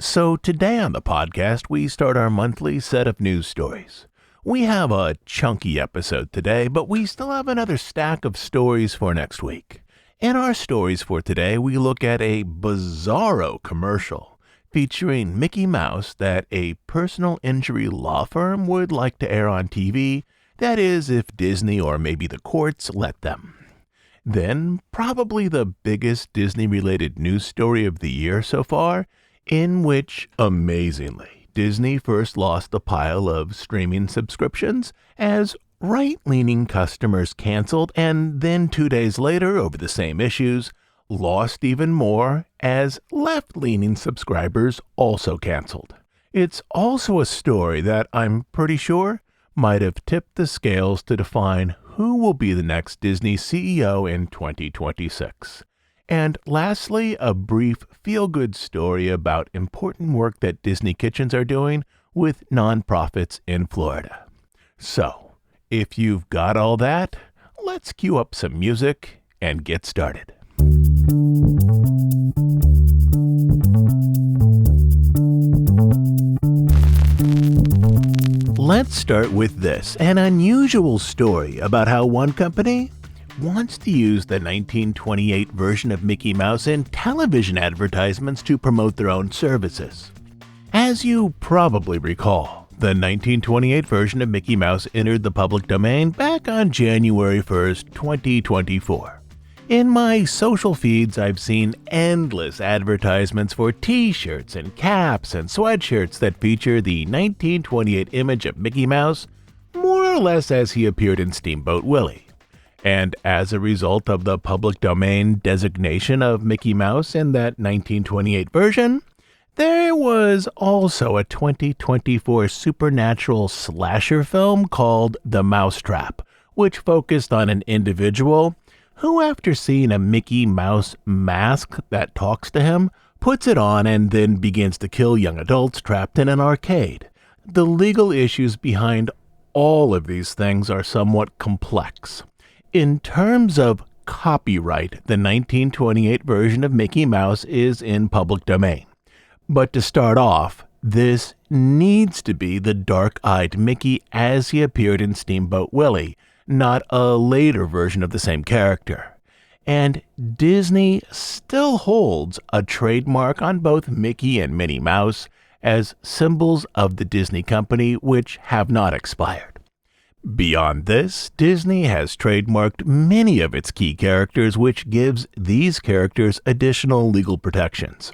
So today on the podcast, we start our monthly set of news stories. We have a chunky episode today, but we still have another stack of stories for next week. In our stories for today, we look at a bizarro commercial featuring Mickey Mouse that a personal injury law firm would like to air on TV, that is, if Disney or maybe the courts let them. Then, probably the biggest Disney-related news story of the year so far, in which, amazingly, Disney first lost the pile of streaming subscriptions as right-leaning customers canceled, and then 2 days later, over the same issues, lost even more as left-leaning subscribers also canceled. It's also a story that I'm pretty sure might have tipped the scales to define who will be the next Disney CEO in 2026. And lastly, a brief feel-good story about important work that Disney Kitchens are doing with nonprofits in Florida. So, if you've got all that, let's cue up some music and get started. Let's start with this, an unusual story about how one company wants to use the 1928 version of Mickey Mouse in television advertisements to promote their own services. As you probably recall, the 1928 version of Mickey Mouse entered the public domain back on January 1st, 2024. In my social feeds, I've seen endless advertisements for t-shirts and caps and sweatshirts that feature the 1928 image of Mickey Mouse, more or less as he appeared in Steamboat Willie. And as a result of the public domain designation of Mickey Mouse in that 1928 version, there was also a 2024 supernatural slasher film called The Mousetrap, which focused on an individual who, after seeing a Mickey Mouse mask that talks to him, puts it on and then begins to kill young adults trapped in an arcade. The legal issues behind all of these things are somewhat complex. In terms of copyright, the 1928 version of Mickey Mouse is in public domain. But to start off, this needs to be the dark-eyed Mickey as he appeared in Steamboat Willie, not a later version of the same character. And Disney still holds a trademark on both Mickey and Minnie Mouse as symbols of the Disney company, which have not expired. Beyond this, Disney has trademarked many of its key characters, which gives these characters additional legal protections.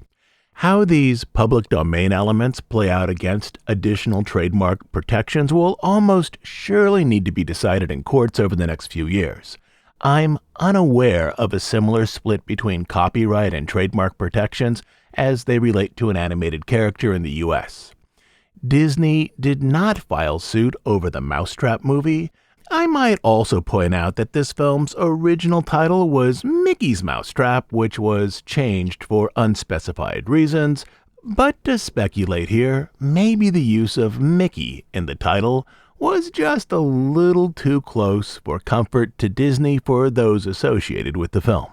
How these public domain elements play out against additional trademark protections will almost surely need to be decided in courts over the next few years. I'm unaware of a similar split between copyright and trademark protections as they relate to an animated character in the US. Disney did not file suit over the Mousetrap movie. I might also point out that this film's original title was Mickey's Mousetrap, which was changed for unspecified reasons, but to speculate here, maybe the use of Mickey in the title was just a little too close for comfort to Disney for those associated with the film.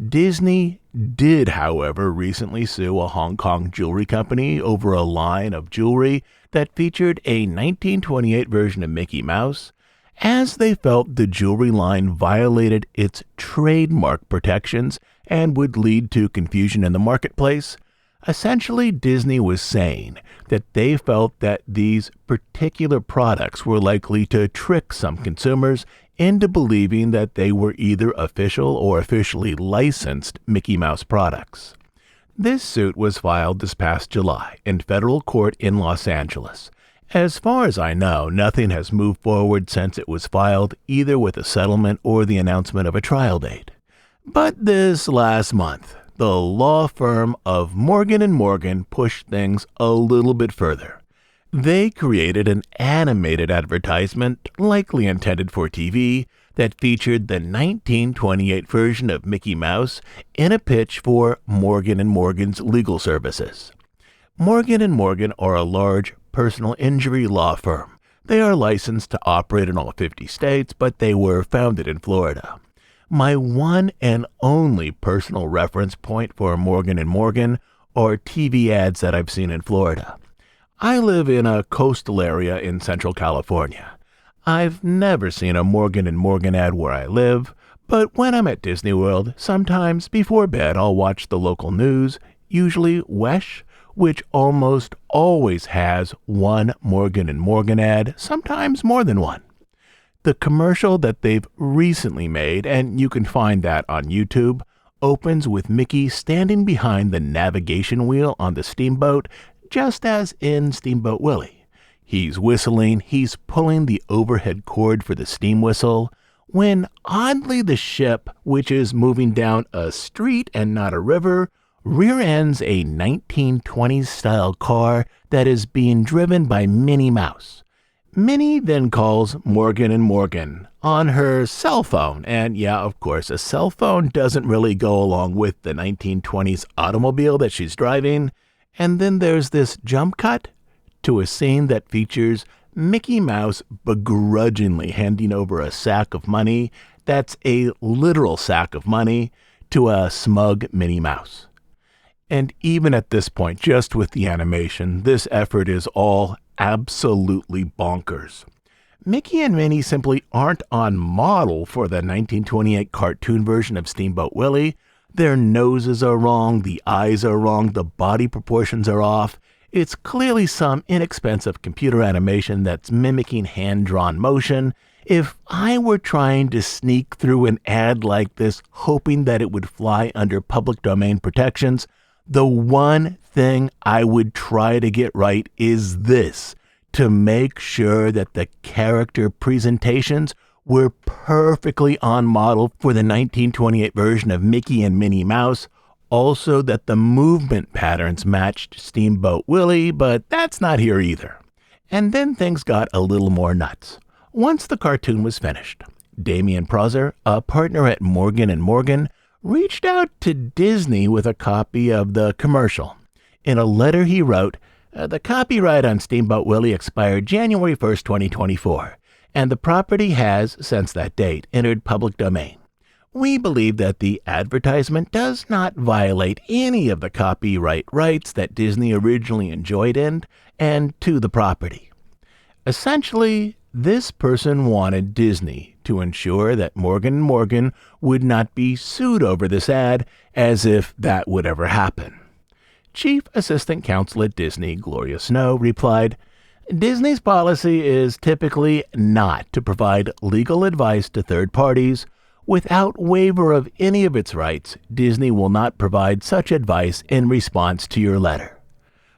Disney did, however, recently sue a Hong Kong jewelry company over a line of jewelry that featured a 1928 version of Mickey Mouse, as they felt the jewelry line violated its trademark protections and would lead to confusion in the marketplace. Essentially, Disney was saying that they felt that these particular products were likely to trick some consumers into believing that they were either official or officially licensed Mickey Mouse products. This suit was filed this past July in federal court in Los Angeles. As far as I know, nothing has moved forward since it was filed, either with a settlement or the announcement of a trial date. But this last month, the law firm of Morgan & Morgan pushed things a little bit further. They created an animated advertisement, likely intended for TV, that featured the 1928 version of Mickey Mouse in a pitch for Morgan & Morgan's legal services. Morgan & Morgan are a large personal injury law firm. They are licensed to operate in all 50 states, but they were founded in Florida. My one and only personal reference point for Morgan & Morgan or TV ads that I've seen in Florida. I live in a coastal area in Central California. I've never seen a Morgan & Morgan ad where I live, but when I'm at Disney World, sometimes before bed I'll watch the local news, usually WESH, which almost always has one Morgan & Morgan ad, sometimes more than one. The commercial that they've recently made, and you can find that on YouTube, opens with Mickey standing behind the navigation wheel on the steamboat, just as in Steamboat Willie. He's whistling, he's pulling the overhead cord for the steam whistle, when oddly the ship, which is moving down a street and not a river, rear-ends a 1920s-style car that is being driven by Minnie Mouse. Minnie then calls Morgan & Morgan on her cell phone, and yeah, of course, a cell phone doesn't really go along with the 1920s automobile that she's driving, and then there's this jump cut to a scene that features Mickey Mouse begrudgingly handing over a sack of money that's a literal sack of money to a smug Minnie Mouse. And even at this point, just with the animation, this effort is all absolutely bonkers. Mickey and Minnie simply aren't on model for the 1928 cartoon version of Steamboat Willie. Their noses are wrong, the eyes are wrong, the body proportions are off. It's clearly some inexpensive computer animation that's mimicking hand-drawn motion. If I were trying to sneak through an ad like this, hoping that it would fly under public domain protections, the one thing I would try to get right is this, to make sure that the character presentations were perfectly on model for the 1928 version of Mickey and Minnie Mouse, also that the movement patterns matched Steamboat Willie, but that's not here either. And then things got a little more nuts. Once the cartoon was finished, Damian Prosser, a partner at Morgan & Morgan, reached out to Disney with a copy of the commercial. In a letter he wrote, "The copyright on Steamboat Willie expired January 1st, 2024, and the property has, since that date, entered public domain. We believe that the advertisement does not violate any of the copyright rights that Disney originally enjoyed in and to the property." Essentially, this person wanted Disney to ensure that Morgan & Morgan would not be sued over this ad, as if that would ever happen. Chief Assistant Counsel at Disney, Gloria Snow, replied, "Disney's policy is typically not to provide legal advice to third parties. Without waiver of any of its rights, Disney will not provide such advice in response to your letter."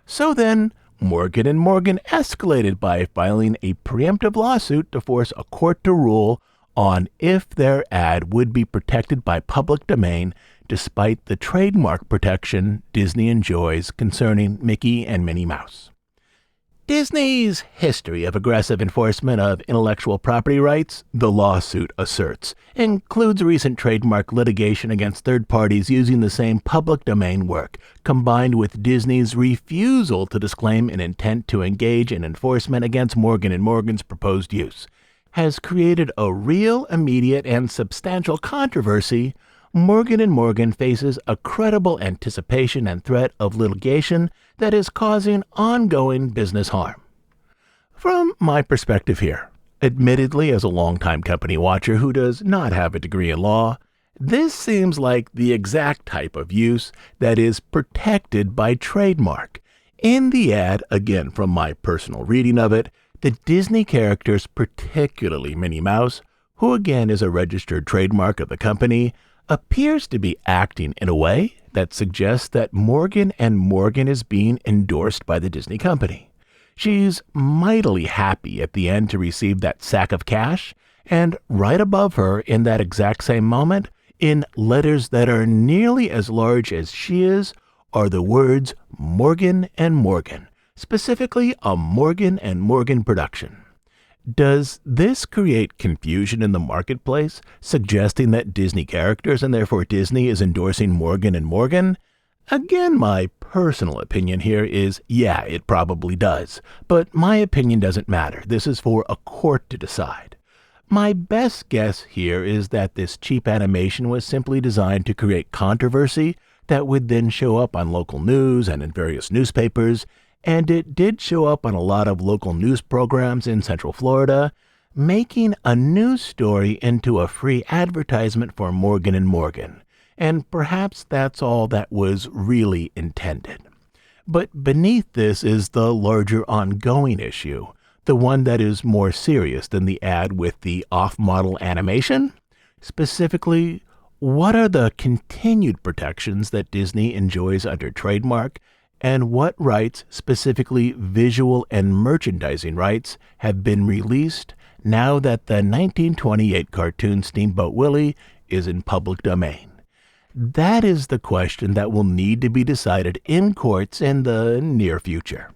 So then, Morgan & Morgan escalated by filing a preemptive lawsuit to force a court to rule on if their ad would be protected by public domain despite the trademark protection Disney enjoys concerning Mickey and Minnie Mouse. Disney's history of aggressive enforcement of intellectual property rights, the lawsuit asserts, includes recent trademark litigation against third parties using the same public domain work, combined with Disney's refusal to disclaim an intent to engage in enforcement against Morgan & Morgan's proposed use, has created a real, immediate, and substantial controversy. Morgan & Morgan faces a credible anticipation and threat of litigation that is causing ongoing business harm. From my perspective here, admittedly as a longtime company watcher who does not have a degree in law, this seems like the exact type of use that is protected by trademark. In the ad, again from my personal reading of it, the Disney characters, particularly Minnie Mouse, who again is a registered trademark of the company, appears to be acting in a way that suggests that Morgan & Morgan is being endorsed by the Disney company. She's mightily happy at the end to receive that sack of cash, and right above her in that exact same moment, in letters that are nearly as large as she is, are the words Morgan & Morgan, specifically a Morgan & Morgan production. Does this create confusion in the marketplace, suggesting that Disney characters and therefore Disney is endorsing Morgan & Morgan? Again, my personal opinion here is, yeah, it probably does. But my opinion doesn't matter. This is for a court to decide. My best guess here is that this cheap animation was simply designed to create controversy that would then show up on local news and in various newspapers, and it did show up on a lot of local news programs in Central Florida, making a news story into a free advertisement for Morgan & Morgan. And perhaps that's all that was really intended. But beneath this is the larger ongoing issue, the one that is more serious than the ad with the off-model animation. Specifically, what are the continued protections that Disney enjoys under trademark, and what rights, specifically visual and merchandising rights, have been released now that the 1928 cartoon Steamboat Willie is in public domain? That is the question that will need to be decided in courts in the near future.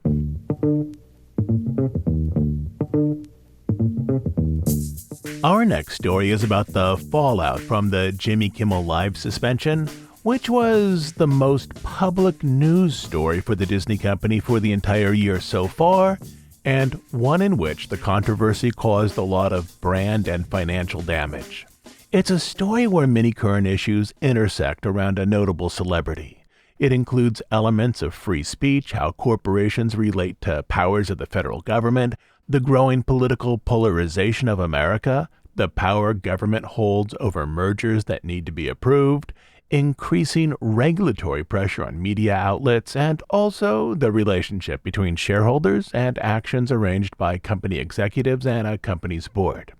Our next story is about the fallout from the Jimmy Kimmel Live suspension, which was the most public news story for the Disney company for the entire year so far, and one in which the controversy caused a lot of brand and financial damage. It's a story where many current issues intersect around a notable celebrity. It includes elements of free speech, how corporations relate to powers of the federal government, the growing political polarization of America, the power government holds over mergers that need to be approved, increasing regulatory pressure on media outlets, and also the relationship between shareholders and actions arranged by company executives and a company's board.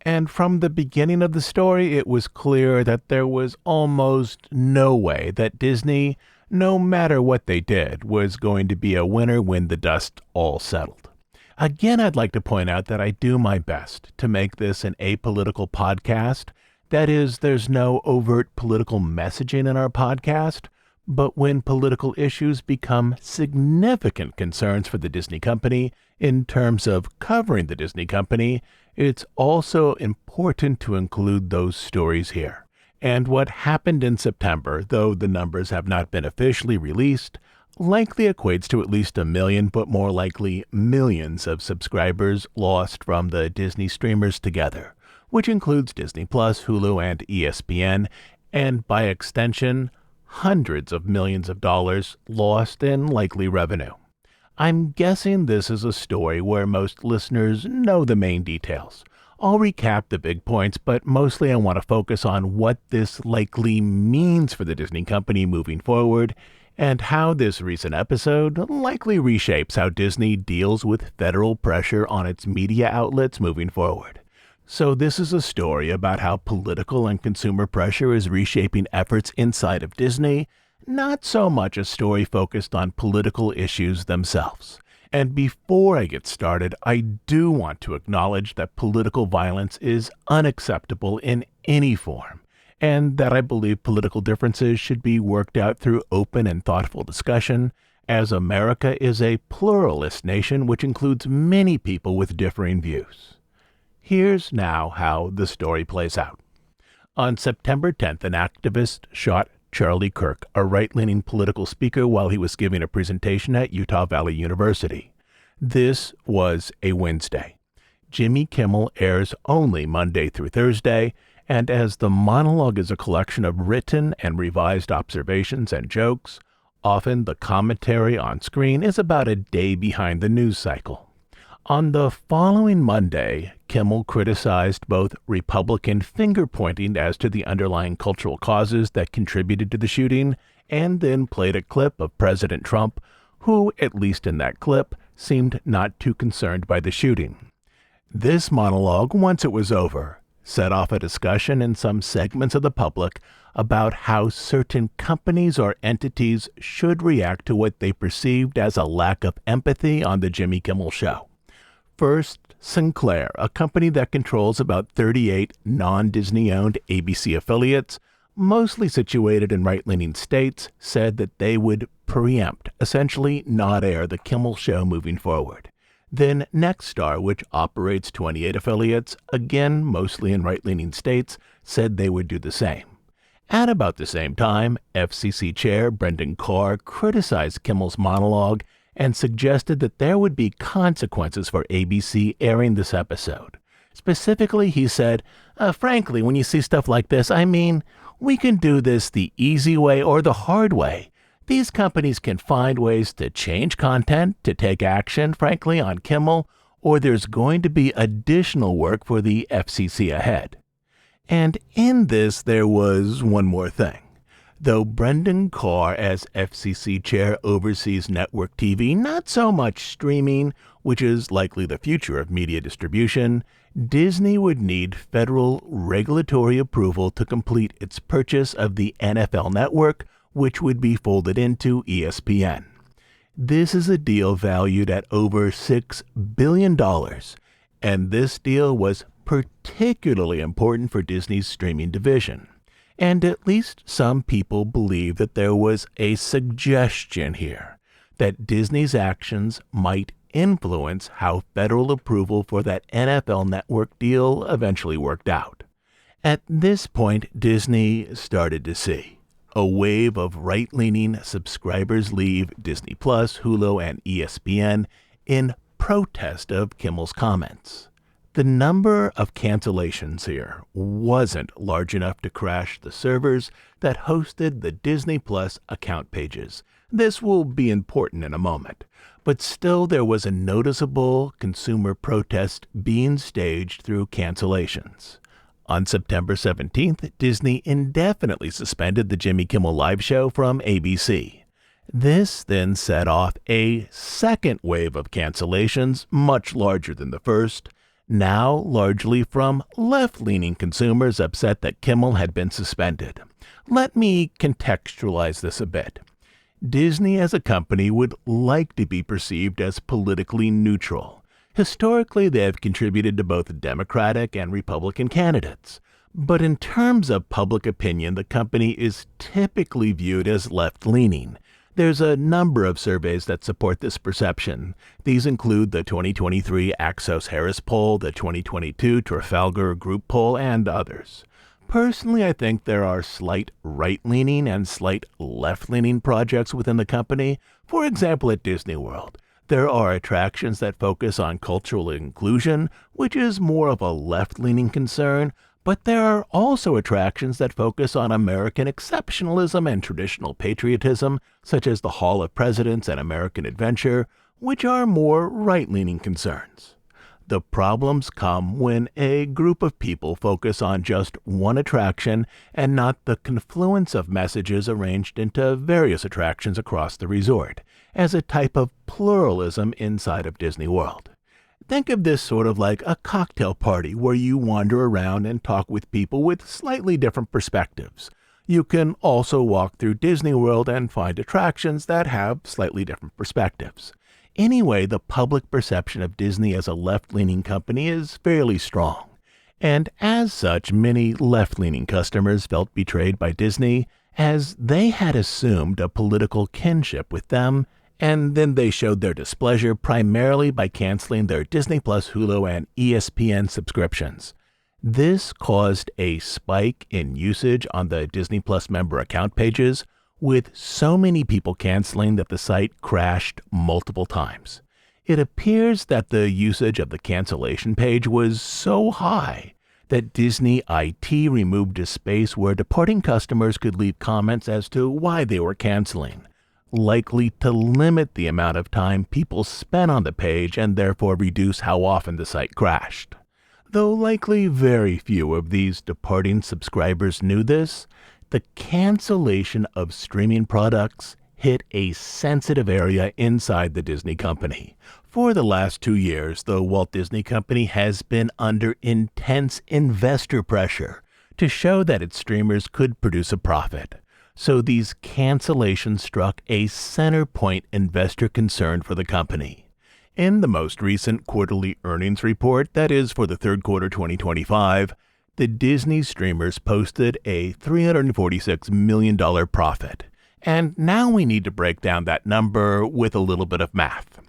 And from the beginning of the story, it was clear that there was almost no way that Disney, no matter what they did, was going to be a winner when the dust all settled. Again, I'd like to point out that I do my best to make this an apolitical podcast. That is, there's no overt political messaging in our podcast, but when political issues become significant concerns for the Disney company in terms of covering the Disney company, it's also important to include those stories here. And what happened in September, though the numbers have not been officially released, likely equates to at least 1 million, but more likely millions of subscribers lost from the Disney streamers together, which includes Disney+, Hulu, and ESPN, and by extension, hundreds of millions of dollars lost in likely revenue. I'm guessing this is a story where most listeners know the main details. I'll recap the big points, but mostly I want to focus on what this likely means for the Disney company moving forward, and how this recent episode likely reshapes how Disney deals with federal pressure on its media outlets moving forward. So this is a story about how political and consumer pressure is reshaping efforts inside of Disney, not so much a story focused on political issues themselves. And before I get started, I do want to acknowledge that political violence is unacceptable in any form, and that I believe political differences should be worked out through open and thoughtful discussion, as America is a pluralist nation which includes many people with differing views. Here's now how the story plays out. On September 10th, an activist shot Charlie Kirk, a right-leaning political speaker, while he was giving a presentation at Utah Valley University. This was a Wednesday. Jimmy Kimmel airs only Monday through Thursday, and as the monologue is a collection of written and revised observations and jokes, often the commentary on screen is about a day behind the news cycle. On the following Monday, Kimmel criticized both Republican finger-pointing as to the underlying cultural causes that contributed to the shooting, and then played a clip of President Trump, who, at least in that clip, seemed not too concerned by the shooting. This monologue, once it was over, set off a discussion in some segments of the public about how certain companies or entities should react to what they perceived as a lack of empathy on the Jimmy Kimmel Show. First, Sinclair, a company that controls about 38 non-Disney-owned ABC affiliates, mostly situated in right-leaning states, said that they would preempt, essentially not air the Kimmel Show moving forward. Then Nexstar, which operates 28 affiliates, again mostly in right-leaning states, said they would do the same. At about the same time, FCC Chair Brendan Carr criticized Kimmel's monologue and suggested that there would be consequences for ABC airing this episode. Specifically, he said, frankly, when you see stuff like this, We can do this the easy way or the hard way. These companies can find ways to change content, to take action, frankly, on Kimmel, or there's going to be additional work for the FCC ahead. And in this, there was one more thing. Though Brendan Carr, as FCC chair, oversees network TV, not so much streaming, which is likely the future of media distribution, Disney would need federal regulatory approval to complete its purchase of the NFL Network, which would be folded into ESPN. This is a deal valued at over $6 billion, and this deal was particularly important for Disney's streaming division. And at least some people believe that there was a suggestion here that Disney's actions might influence how federal approval for that NFL Network deal eventually worked out. At this point, Disney started to see a wave of right-leaning subscribers leave Disney+, Hulu, and ESPN in protest of Kimmel's comments. The number of cancellations here wasn't large enough to crash the servers that hosted the Disney Plus account pages. This will be important in a moment, but still there was a noticeable consumer protest being staged through cancellations. On September 17th, Disney indefinitely suspended the Jimmy Kimmel Live show from ABC. This then set off a second wave of cancellations, much larger than the first, now largely from left-leaning consumers upset that Kimmel had been suspended. Let me contextualize this a bit. Disney as a company would like to be perceived as politically neutral. Historically, they have contributed to both Democratic and Republican candidates. But in terms of public opinion, the company is typically viewed as left-leaning. There's a number of surveys that support this perception. These include the 2023 Axios Harris poll, the 2022 Trafalgar Group poll, and others. Personally, I think there are slight right-leaning and slight left-leaning projects within the company. For example, at Disney World, there are attractions that focus on cultural inclusion, which is more of a left-leaning concern, but there are also attractions that focus on American exceptionalism and traditional patriotism, such as the Hall of Presidents and American Adventure, which are more right-leaning concerns. The problems come when a group of people focus on just one attraction and not the confluence of messages arranged into various attractions across the resort, as a type of pluralism inside of Disney World. Think of this sort of like a cocktail party where you wander around and talk with people with slightly different perspectives. You can also walk through Disney World and find attractions that have slightly different perspectives. Anyway, the public perception of Disney as a left-leaning company is fairly strong. And as such, many left-leaning customers felt betrayed by Disney as they had assumed a political kinship with them, and then they showed their displeasure primarily by canceling their Disney+, Hulu, and ESPN subscriptions. This caused a spike in usage on the Disney Plus member account pages, with so many people canceling that the site crashed multiple times. It appears that the usage of the cancellation page was so high that Disney IT removed a space where departing customers could leave comments as to why they were canceling, likely to limit the amount of time people spent on the page and therefore reduce how often the site crashed. Though likely very few of these departing subscribers knew this, the cancellation of streaming products hit a sensitive area inside the Disney company. For the last 2 years, the Walt Disney Company has been under intense investor pressure to show that its streamers could produce a profit. So these cancellations struck a center point investor concern for the company. In the most recent quarterly earnings report, that is for the third quarter 2025, the Disney streamers posted a $346 million profit. And now we need to break down that number with a little bit of math.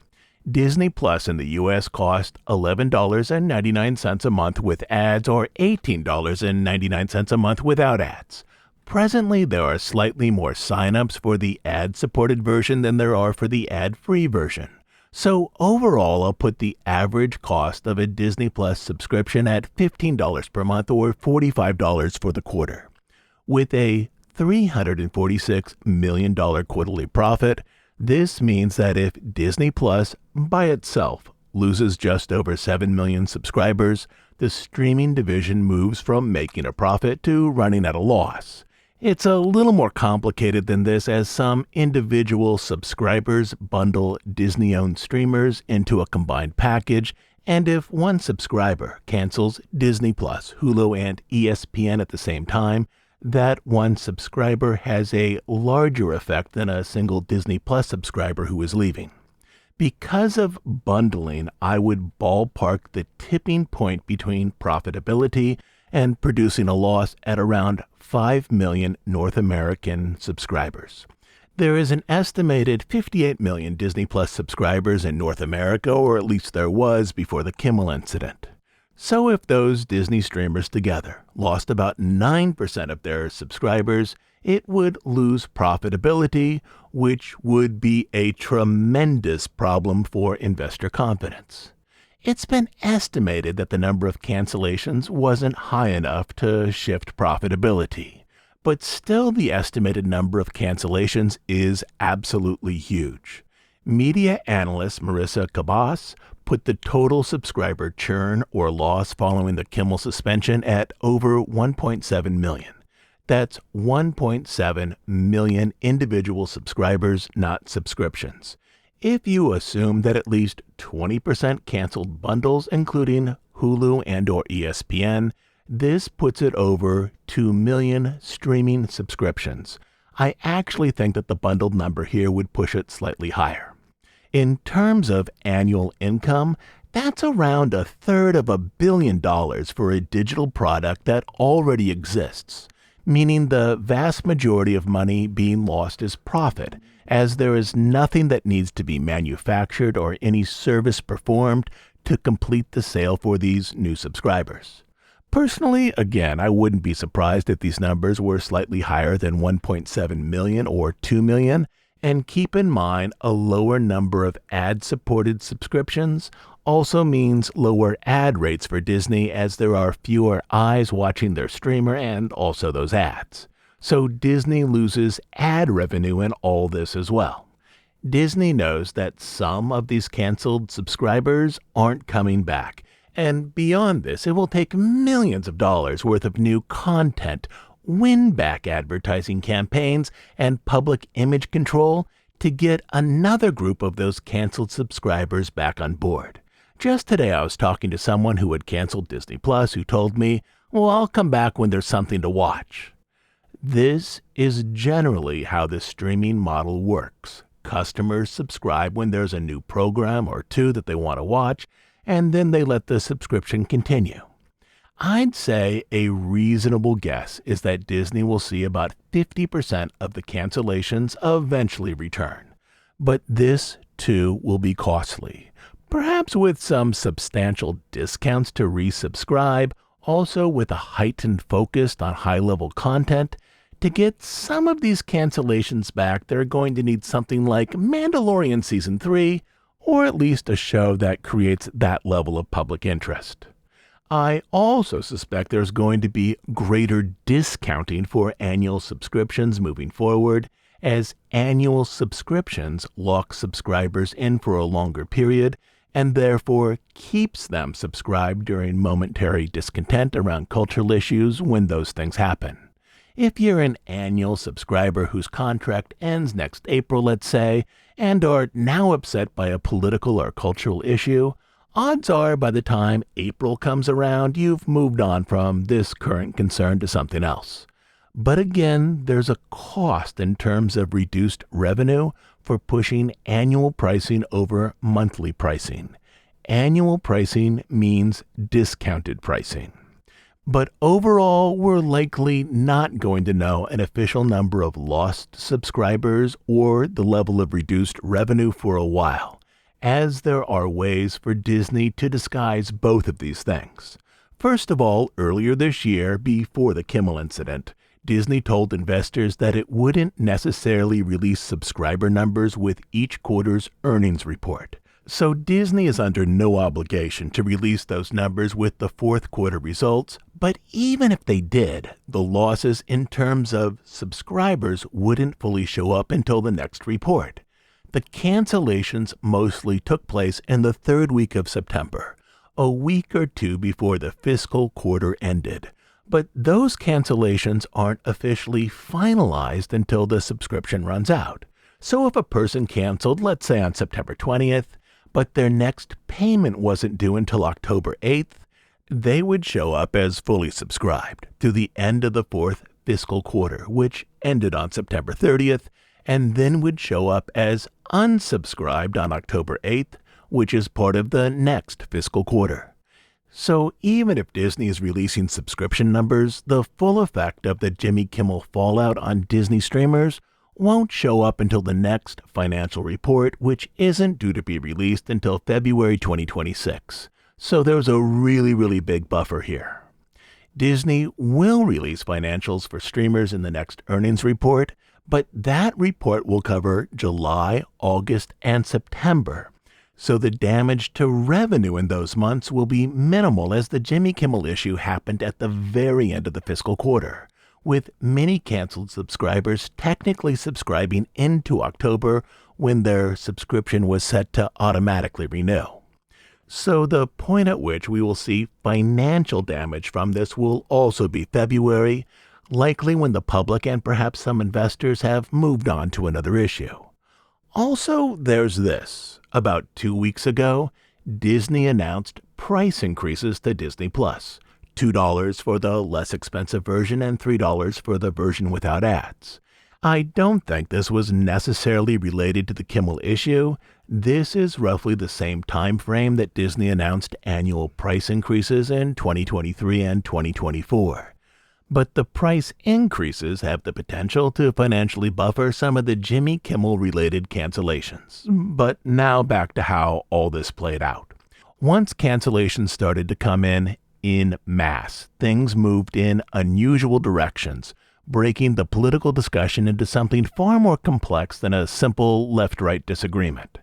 Disney Plus in the U.S. cost $11.99 a month with ads or $18.99 a month without ads. Presently, there are slightly more signups for the ad-supported version than there are for the ad-free version. So overall, I'll put the average cost of a Disney Plus subscription at $15 per month or $45 for the quarter. With a $346 million quarterly profit, this means that if Disney Plus by itself loses just over 7 million subscribers, the streaming division moves from making a profit to running at a loss. It's a little more complicated than this, as some individual subscribers bundle Disney-owned streamers into a combined package, and if one subscriber cancels Disney Plus, Hulu, and ESPN at the same time, that one subscriber has a larger effect than a single Disney Plus subscriber who is leaving. Because of bundling, I would ballpark the tipping point between profitability and producing a loss at around 5 million North American subscribers. There is an estimated 58 million Disney Plus subscribers in North America, or at least there was before the Kimmel incident. So if those Disney streamers together lost about 9% of their subscribers, it would lose profitability, which would be a tremendous problem for investor confidence. It's been estimated that the number of cancellations wasn't high enough to shift profitability, but still the estimated number of cancellations is absolutely huge. Media analyst Marissa Kabas put the total subscriber churn or loss following the Kimmel suspension at over 1.7 million. That's 1.7 million individual subscribers, not subscriptions. If you assume that at least 20% canceled bundles, including Hulu and/or ESPN, this puts it over 2 million streaming subscriptions. I actually think that the bundled number here would push it slightly higher. In terms of annual income, that's around $1/3 billion for a digital product that already exists, meaning the vast majority of money being lost is profit, as there is nothing that needs to be manufactured or any service performed to complete the sale for these new subscribers. Personally, again, I wouldn't be surprised if these numbers were slightly higher than 1.7 million or 2 million, and keep in mind a lower number of ad-supported subscriptions also means lower ad rates for Disney, as there are fewer eyes watching their streamer and also those ads. So Disney loses ad revenue in all this as well. Disney knows that some of these canceled subscribers aren't coming back, and beyond this, it will take millions of dollars worth of new content, win-back advertising campaigns, and public image control to get another group of those canceled subscribers back on board. Just today I was talking to someone who had canceled Disney Plus who told me, "Well, I'll come back when there's something to watch." This is generally how the streaming model works. Customers subscribe when there's a new program or two that they want to watch, and then they let the subscription continue. I'd say a reasonable guess is that Disney will see about 50% of the cancellations eventually return. But this, too, will be costly, perhaps with some substantial discounts to resubscribe, also with a heightened focus on high-level content. To get some of these cancellations back, they're going to need something like Mandalorian Season 3, or at least a show that creates that level of public interest. I also suspect there's going to be greater discounting for annual subscriptions moving forward, as annual subscriptions lock subscribers in for a longer period and therefore keeps them subscribed during momentary discontent around cultural issues when those things happen. If you're an annual subscriber whose contract ends next April, let's say, and are now upset by a political or cultural issue, odds are by the time April comes around, you've moved on from this current concern to something else. But again, there's a cost in terms of reduced revenue for pushing annual pricing over monthly pricing. Annual pricing means discounted pricing. But overall, we're likely not going to know an official number of lost subscribers or the level of reduced revenue for a while, as there are ways for Disney to disguise both of these things. First of all, earlier this year, before the Kimmel incident, Disney told investors that it wouldn't necessarily release subscriber numbers with each quarter's earnings report. So Disney is under no obligation to release those numbers with the fourth quarter results, but even if they did, the losses in terms of subscribers wouldn't fully show up until the next report. The cancellations mostly took place in the third week of September, a week or two before the fiscal quarter ended. But those cancellations aren't officially finalized until the subscription runs out. So if a person canceled, let's say on September 20th, but their next payment wasn't due until October 8th, they would show up as fully subscribed through the end of the fourth fiscal quarter, which ended on September 30th, and then would show up as unsubscribed on October 8th, which is part of the next fiscal quarter. So even if Disney is releasing subscription numbers, the full effect of the Jimmy Kimmel fallout on Disney streamers won't show up until the next financial report, which isn't due to be released until February 2026. So there's a really big buffer here. Disney will release financials for streamers in the next earnings report, but that report will cover July, August, and September. So the damage to revenue in those months will be minimal, as the Jimmy Kimmel issue happened at the very end of the fiscal quarter, with many canceled subscribers technically subscribing into October when their subscription was set to automatically renew. So the point at which we will see financial damage from this will also be February, likely when the public and perhaps some investors have moved on to another issue. Also, there's this. About 2 weeks ago, Disney announced price increases to Disney+, $2 for the less expensive version and $3 for the version without ads. I don't think this was necessarily related to the Kimmel issue. This is roughly the same time frame that Disney announced annual price increases in 2023 and 2024. But the price increases have the potential to financially buffer some of the Jimmy Kimmel-related cancellations. But now back to how all this played out. Once cancellations started to come in mass, things moved in unusual directions, breaking the political discussion into something far more complex than a simple left-right disagreement.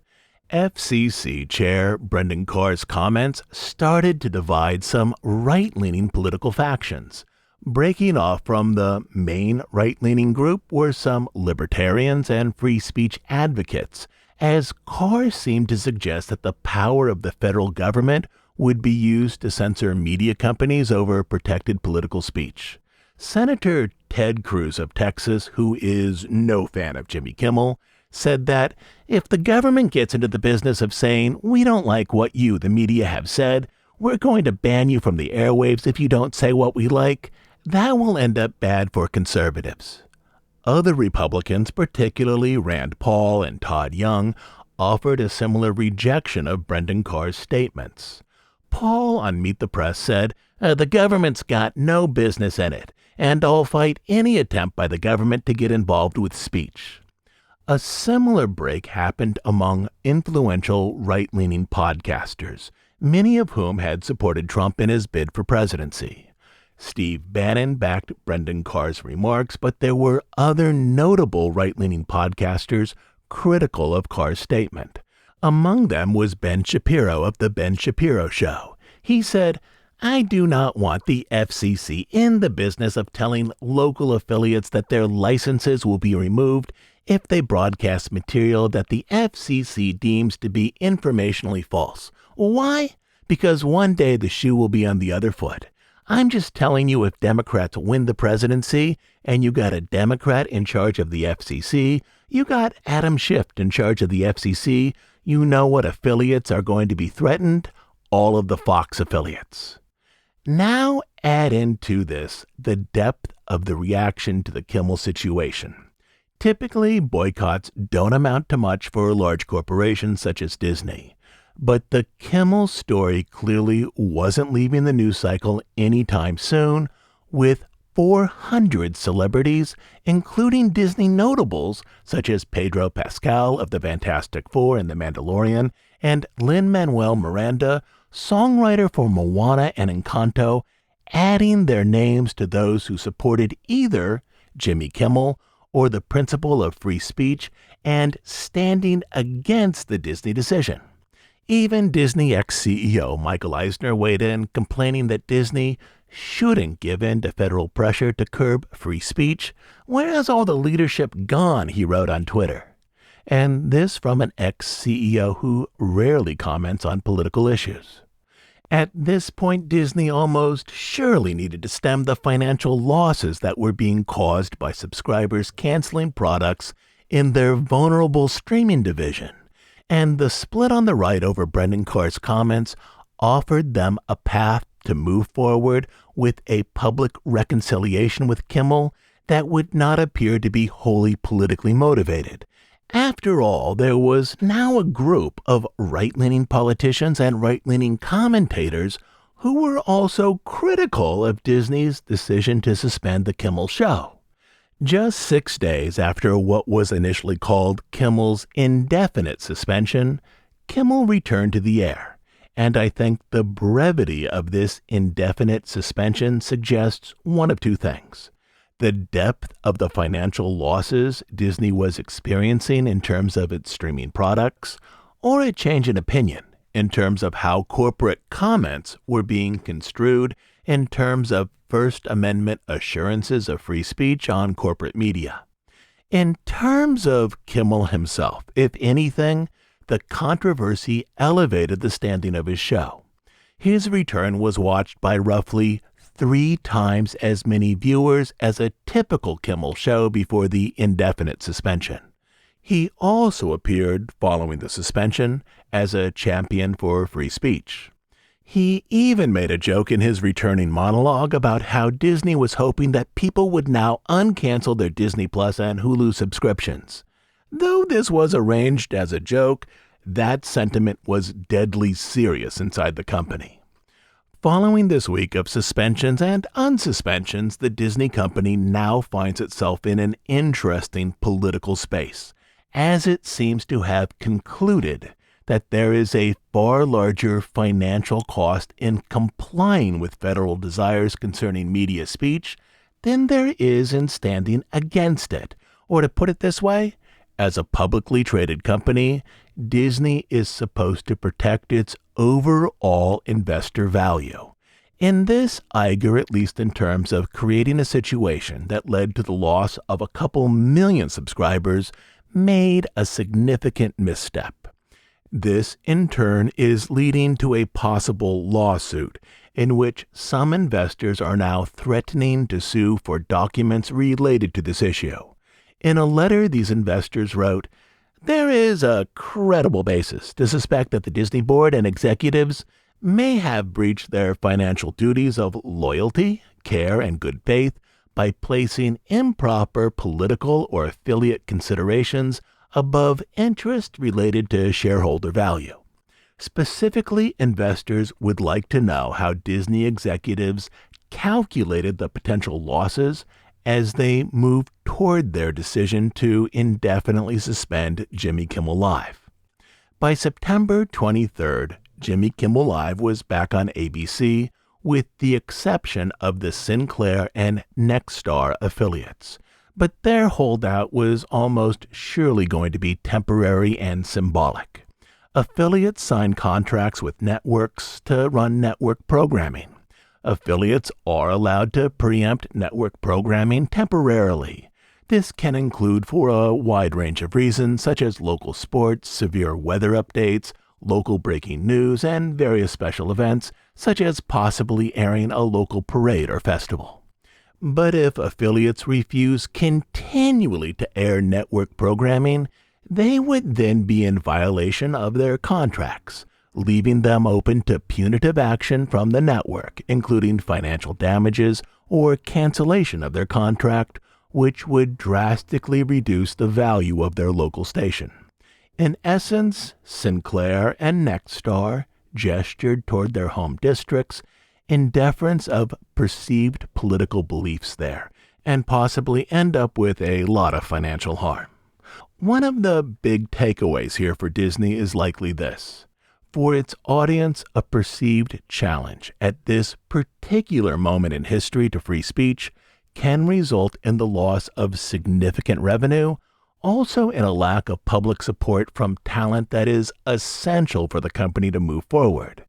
FCC Chair Brendan Carr's comments started to divide some right-leaning political factions. Breaking off from the main right-leaning group were some libertarians and free speech advocates, as Carr seemed to suggest that the power of the federal government would be used to censor media companies over protected political speech. Senator Ted Cruz of Texas, who is no fan of Jimmy Kimmel, said that if the government gets into the business of saying, "We don't like what you, the media, have said, we're going to ban you from the airwaves if you don't say what we like," that will end up bad for conservatives. Other Republicans, particularly Rand Paul and Todd Young, offered a similar rejection of Brendan Carr's statements. Paul on Meet the Press said, "The government's got no business in it, and I'll fight any attempt by the government to get involved with speech." A similar break happened among influential right-leaning podcasters, many of whom had supported Trump in his bid for presidency. Steve Bannon backed Brendan Carr's remarks, but there were other notable right-leaning podcasters critical of Carr's statement. Among them was Ben Shapiro of The Ben Shapiro Show. He said, "I do not want the FCC in the business of telling local affiliates that their licenses will be removed if they broadcast material that the FCC deems to be informationally false. Why? Because one day the shoe will be on the other foot. I'm just telling you, if Democrats win the presidency and you got a Democrat in charge of the FCC, you got Adam Schiff in charge of the FCC, you know what affiliates are going to be threatened? All of the Fox affiliates." Now add into this the depth of the reaction to the Kimmel situation. Typically, boycotts don't amount to much for large corporations such as Disney. But the Kimmel story clearly wasn't leaving the news cycle anytime soon, with 400 celebrities, including Disney notables such as Pedro Pascal of the Fantastic Four and The Mandalorian, and Lin-Manuel Miranda, songwriter for Moana and Encanto, adding their names to those who supported either Jimmy Kimmel or the principle of free speech and standing against the Disney decision. Even Disney ex-CEO Michael Eisner weighed in, complaining that Disney shouldn't give in to federal pressure to curb free speech. Where's all the leadership gone, he wrote on Twitter. And this from an ex-CEO who rarely comments on political issues. At this point, Disney almost surely needed to stem the financial losses that were being caused by subscribers canceling products in their vulnerable streaming division. And the split on the right over Brendan Carr's comments offered them a path to move forward with a public reconciliation with Kimmel that would not appear to be wholly politically motivated. After all, there was now a group of right-leaning politicians and right-leaning commentators who were also critical of Disney's decision to suspend the Kimmel show. Just 6 days after what was initially called Kimmel's indefinite suspension, Kimmel returned to the air. And I think the brevity of this indefinite suspension suggests one of two things. The depth of the financial losses Disney was experiencing in terms of its streaming products, or a change in opinion in terms of how corporate comments were being construed in terms of First Amendment assurances of free speech on corporate media. In terms of Kimmel himself, if anything, the controversy elevated the standing of his show. His return was watched by roughly 3 times as many viewers as a typical Kimmel show before the indefinite suspension. He also appeared, following the suspension, as a champion for free speech. He even made a joke in his returning monologue about how Disney was hoping that people would now uncancel their Disney Plus and Hulu subscriptions. Though this was arranged as a joke, that sentiment was deadly serious inside the company. Following this week of suspensions and unsuspensions, the Disney company now finds itself in an interesting political space, as it seems to have concluded that there is a far larger financial cost in complying with federal desires concerning media speech than there is in standing against it. Or to put it this way, as a publicly traded company, Disney is supposed to protect its overall investor value. In this, Iger, at least in terms of creating a situation that led to the loss of a couple million subscribers, made a significant misstep. This, in turn, is leading to a possible lawsuit in which some investors are now threatening to sue for documents related to this issue. In a letter, these investors wrote, "There is a credible basis to suspect that the Disney board and executives may have breached their financial duties of loyalty, care, and good faith by placing improper political or affiliate considerations above interest related to shareholder value. Specifically, investors would like to know how Disney executives calculated the potential losses as they moved toward their decision to indefinitely suspend Jimmy Kimmel Live." By September 23rd, Jimmy Kimmel Live was back on ABC, with the exception of the Sinclair and Nexstar affiliates. But their holdout was almost surely going to be temporary and symbolic. Affiliates signed contracts with networks to run network programming. Affiliates are allowed to preempt network programming temporarily. This can include for a wide range of reasons, such as local sports, severe weather updates, local breaking news, and various special events, such as possibly airing a local parade or festival. But if affiliates refuse continually to air network programming, they would then be in violation of their contracts, leaving them open to punitive action from the network, including financial damages or cancellation of their contract, which would drastically reduce the value of their local station. In essence, Sinclair and Nexstar gestured toward their home districts in deference of perceived political beliefs there, and possibly end up with a lot of financial harm. One of the big takeaways here for Disney is likely this. For its audience, a perceived challenge at this particular moment in history to free speech can result in the loss of significant revenue also in a lack of public support from talent that is essential for the company to move forward,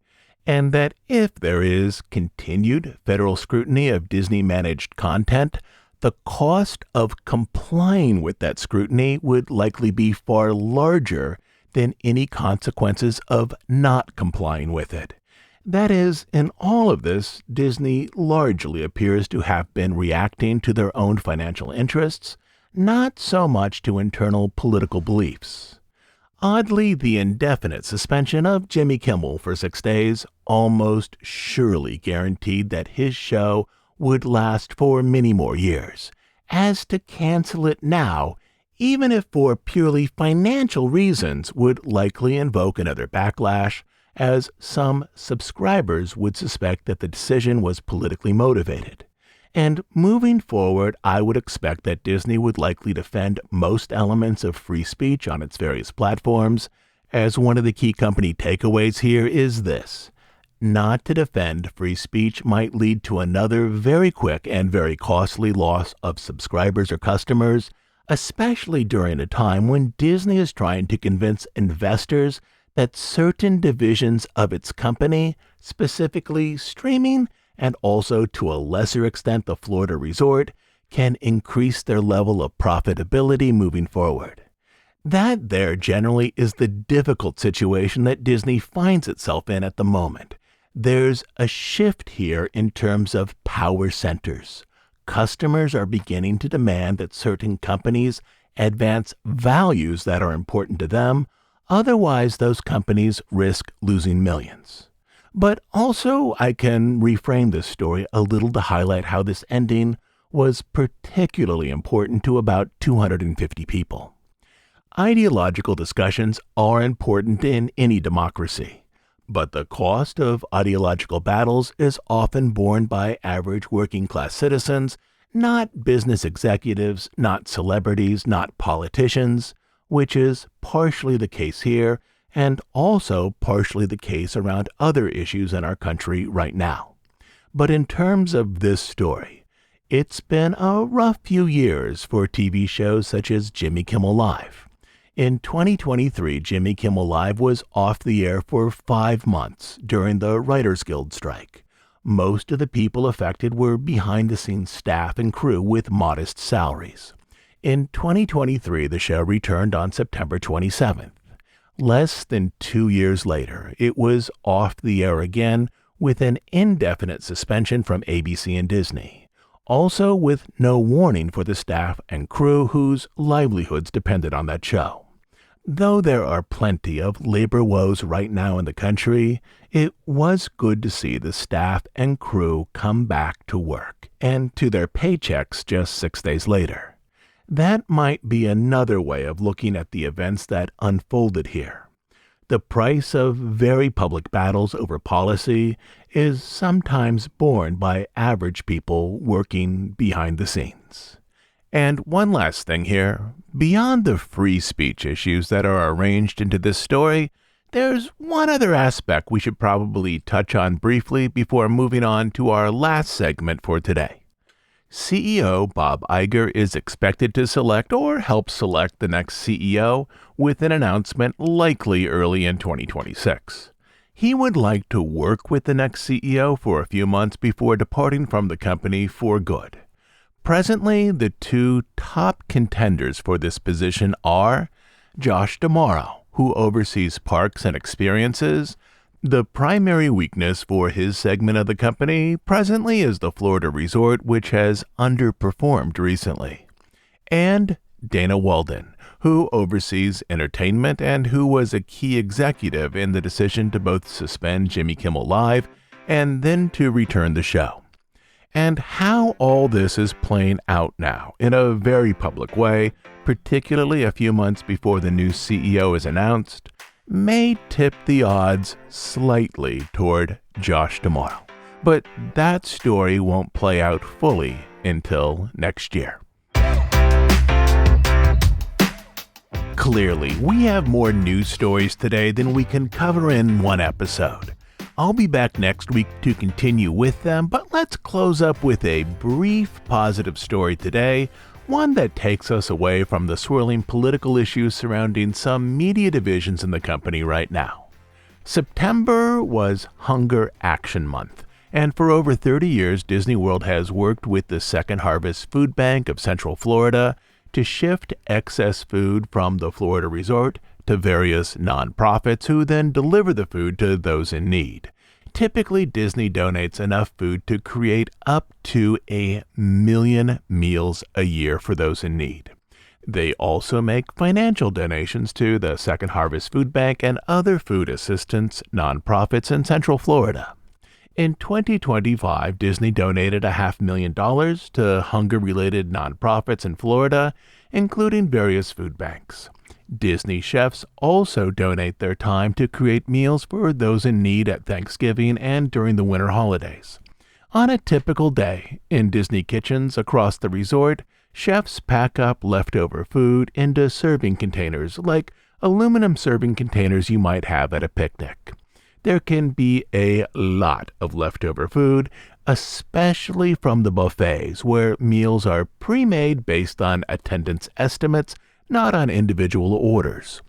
and that if there is continued federal scrutiny of Disney-managed content, the cost of complying with that scrutiny would likely be far larger than any consequences of not complying with it. That is, in all of this, Disney largely appears to have been reacting to their own financial interests, not so much to internal political beliefs. Oddly, the indefinite suspension of Jimmy Kimmel for 6 days almost surely guaranteed that his show would last for many more years. As to cancel it now, even if for purely financial reasons, would likely invoke another backlash, as some subscribers would suspect that the decision was politically motivated. And moving forward, I would expect that Disney would likely defend most elements of free speech on its various platforms, as one of the key company takeaways here is this: not to defend free speech might lead to another very quick and very costly loss of subscribers or customers, especially during a time when Disney is trying to convince investors that certain divisions of its company, specifically streaming, and also to a lesser extent the Florida resort, can increase their level of profitability moving forward. That there generally is the difficult situation that Disney finds itself in at the moment. There's a shift here in terms of power centers. Customers are beginning to demand that certain companies advance values that are important to them, otherwise those companies risk losing millions. But also, I can reframe this story a little to highlight how this ending was particularly important to about 250 people. Ideological discussions are important in any democracy, but the cost of ideological battles is often borne by average working-class citizens, not business executives, not celebrities, not politicians, which is partially the case here, and also partially the case around other issues in our country right now. But in terms of this story, it's been a rough few years for TV shows such as Jimmy Kimmel Live. In 2023, Jimmy Kimmel Live was off the air for 5 months during the Writers Guild strike. Most of the people affected were behind-the-scenes staff and crew with modest salaries. In 2023, the show returned on September 27th. Less than 2 years later, it was off the air again with an indefinite suspension from ABC and Disney, also with no warning for the staff and crew whose livelihoods depended on that show. Though there are plenty of labor woes right now in the country, it was good to see the staff and crew come back to work and to their paychecks just 6 days later. That might be another way of looking at the events that unfolded here. The price of very public battles over policy is sometimes borne by average people working behind the scenes. And one last thing here. Beyond the free speech issues that are arranged into this story, there's one other aspect we should probably touch on briefly before moving on to our last segment for today. CEO Bob Iger is expected to select or help select the next CEO with an announcement likely early in 2026. He would like to work with the next CEO for a few months before departing from the company for good. Presently, the two top contenders for this position are Josh D'Amaro, who oversees parks and experiences. The primary weakness for his segment of the company presently is the Florida resort, which has underperformed recently. And Dana Walden, who oversees entertainment and who was a key executive in the decision to both suspend Jimmy Kimmel Live and then to return the show. And how all this is playing out now in a very public way, particularly a few months before the new CEO is announced, may tip the odds slightly toward Josh D'Amaro. But that story won't play out fully until next year. Clearly, we have more news stories today than we can cover in one episode. I'll be back next week to continue with them, but let's close up with a brief positive story today one that takes us away from the swirling political issues surrounding some media divisions in the company right now. September was Hunger Action Month, and for over 30 years, Disney World has worked with the Second Harvest Food Bank of Central Florida to shift excess food from the Florida resort to various nonprofits who then deliver the food to those in need. Typically, Disney donates enough food to create up to 1 million meals a year for those in need. They also make financial donations to the Second Harvest Food Bank and other food assistance nonprofits in Central Florida. In 2025, Disney donated $500,000 to hunger-related nonprofits in Florida, including various food banks. Disney chefs also donate their time to create meals for those in need at Thanksgiving and during the winter holidays. On a typical day in Disney kitchens across the resort, chefs pack up leftover food into serving containers, like aluminum serving containers you might have at a picnic. There can be a lot of leftover food, especially from the buffets, where meals are pre-made based on attendance estimates, not on individual orders.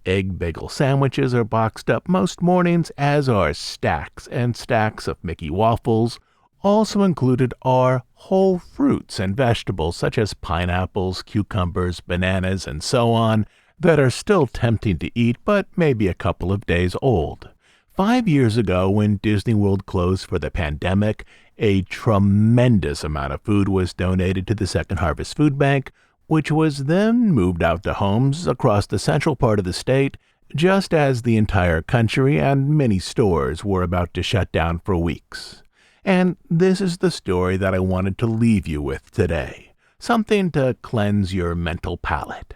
Egg bagel sandwiches are boxed up most mornings, as are stacks and stacks of Mickey waffles. Also included are whole fruits and vegetables such as pineapples, cucumbers, bananas, and so on, that are still tempting to eat but maybe a couple of days old. 5 years ago, when Disney World closed for the pandemic, a tremendous amount of food was donated to the Second Harvest Food Bank, which was then moved out to homes across the central part of the state, just as the entire country and many stores were about to shut down for weeks. And this is the story that I wanted to leave you with today, something to cleanse your mental palate.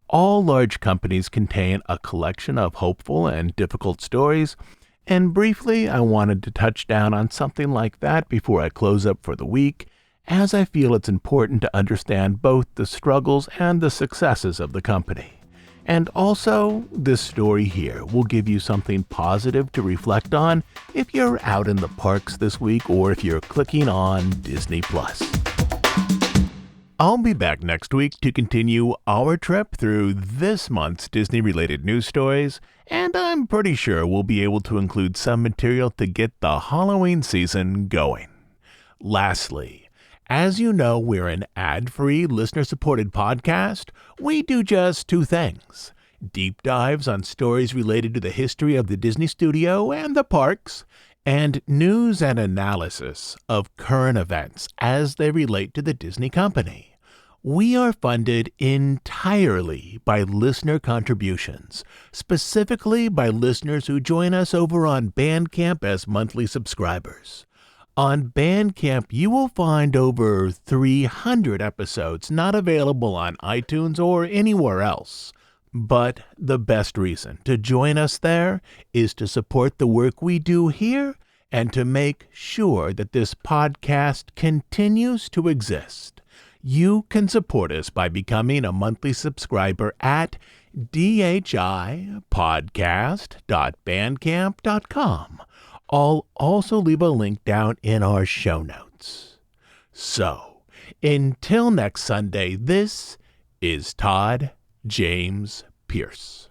All large companies contain a collection of hopeful and difficult stories, and briefly I wanted to touch down on something like that before I close up for the week, as I feel it's important to understand both the struggles and the successes of the company. And also, this story here will give you something positive to reflect on if you're out in the parks this week or if you're clicking on Disney+. I'll be back next week to continue our trip through this month's Disney-related news stories, and I'm pretty sure we'll be able to include some material to get the Halloween season going. Lastly, as you know, we're an ad-free, listener-supported podcast. We do just 2 things: deep dives on stories related to the history of the Disney studio and the parks, and news and analysis of current events as they relate to the Disney company. We are funded entirely by listener contributions, specifically by listeners who join us over on Bandcamp as monthly subscribers. On Bandcamp, you will find over 300 episodes not available on iTunes or anywhere else. But the best reason to join us there is to support the work we do here and to make sure that this podcast continues to exist. You can support us by becoming a monthly subscriber at dhipodcast.bandcamp.com. I'll also leave a link down in our show notes. So, until next Sunday, this is Todd James Pierce.